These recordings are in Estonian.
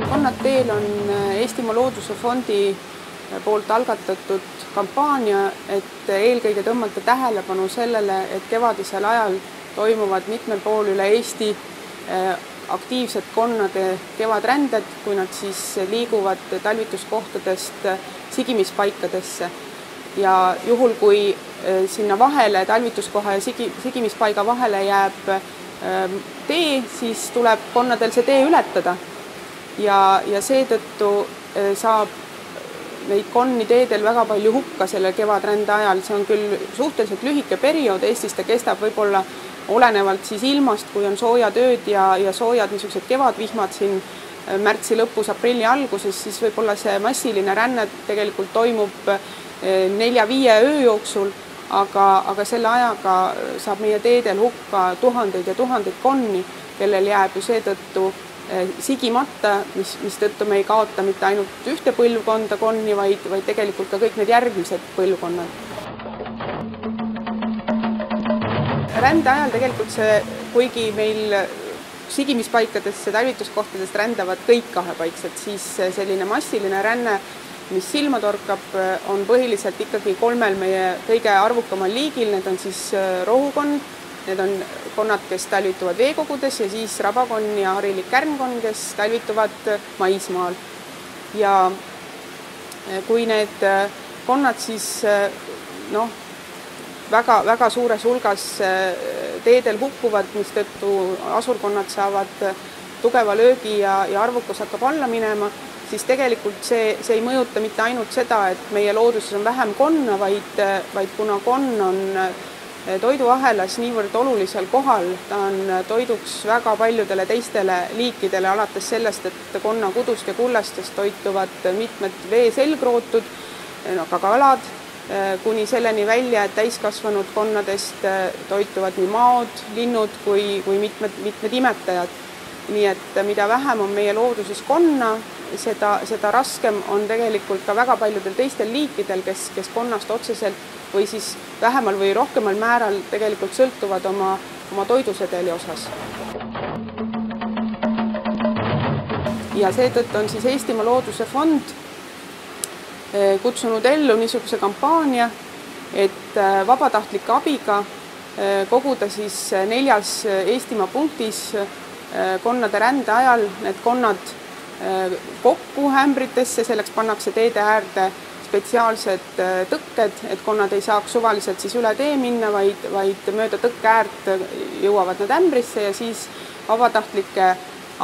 Konnad teel on Eestimaa Looduse Fondi poolt algatatud kampaania, et eelkõige tõmmata tähelepanu sellele, et kevadisel ajal toimuvad mitmel pool üle Eesti aktiivsed konnade kevadränded, kui nad siis liiguvad talvituskohtadest sigimispaikadesse. Ja juhul, kui sinna vahele, talvituskoha ja sigimispaiga vahele jääb tee, siis tuleb konnadel see tee ületada. Ja seetõttu saab neid konni teedel väga palju hukka selle kevadrände ajal. See on küll suhteliselt lühike periood, Eestis ta kestab võib-olla olenevalt siis ilmast, kui on soojad ööd ja soojad niisugused kevadvihmad siin märtsi lõpus, aprilli alguses, siis võib-olla see massiline ränne tegelikult toimub 4-5 öö jooksul, aga selle ajaga saab meie teedel hukka tuhandeid ja tuhandeid konni, kellel jääb ju seetõttu sigimata, mis tõttu me ei kaota mitte ainult ühte põlvkonda konni, vaid tegelikult ka kõik need järgmised põlvkonnad. Rände ajal tegelikult kuigi meil sigimispaikadesse, talvituskohtadest rändavad kõik kahepaiksed, siis selline massiline ränne, mis silma torkab, on põhiliselt ikkagi 3 meie kõige arvukamal liigil. Need on siis rohukonn, need on konnad, kes talvituvad veekogudes, ja siis rabakonn ja harilik kärnkonn, kes talvituvad maismaal. Ja kui need konnad siis väga suures hulgas teedel hukkuvad, mistõttu asurkonnad saavad tugeva löögi ja arvukus hakkab alla minema, siis tegelikult see ei mõjuta mitte ainult seda, et meie looduses on vähem konna, vaid kuna konn on toiduahelas niivõrd olulisel kohal, ta on toiduks väga paljudele teistele liikidele, alates sellest, et konna kudust ja kullastest toituvad mitmed veeselgrootud, ka kalad, kuni selleni välja, et täiskasvanud konnadest toituvad nii maod, linnud kui mitmed imetajad. Nii et mida vähem on meie looduses konna, seda raskem on tegelikult ka väga paljudel teistel liikidel, kes konnast otseselt või siis vähemal või rohkemal määral tegelikult sõltuvad oma toidusedeli osas. Ja seetõttu on siis Eestimaa Looduse Fond kutsunud ellu niisuguse kampaania, et vabatahtlike abiga koguda siis 4 Eestimaa punktis konnade rände ajal need konnad kokku ämbritesse, selleks pannakse teede äärde spetsiaalsed tõkked, et konnad ei saaks suvaliselt siis üle tee minna, vaid mööda tõkke äärt jõuavad nad ämbrisse ja siis vabatahtlike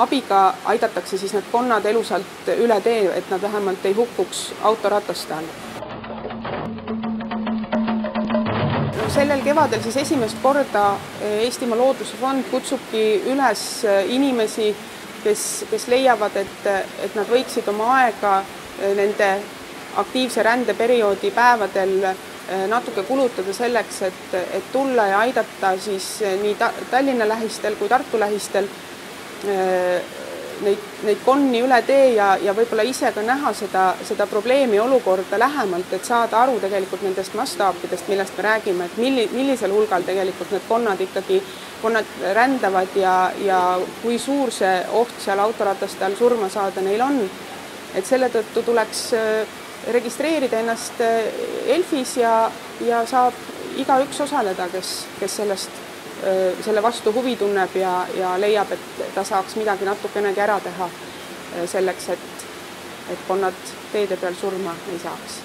abiga aidatakse siis need konnad elusalt üle tee, et nad vähemalt ei hukkuks autorataste all. Sellel kevadel siis esimest korda Eestimaa Looduse Fond kutsubki üles inimesi, kes leiavad, et nad võiksid oma aega nende aktiivse rändeperioodi päevadel natuke kulutada selleks, et tulla ja aidata siis nii Tallinna lähistel kui Tartu lähistel neid konni üle tee ja võib-olla ise ka näha seda probleemi olukorda lähemalt, et saada aru tegelikult nendest mastaapidest, millest me räägime, et millisel hulgal tegelikult need konnad rändavad ja kui suur see oht seal autorataste all surma saada neil on. Et selle tõttu tuleks registreerida ennast ELF-is ja saab igaüks osaleda, kes selle vastu huvi tunneb ja leiab, et ta saaks midagi natukenegi ära teha selleks, et konnad teede peal surma ei saaks.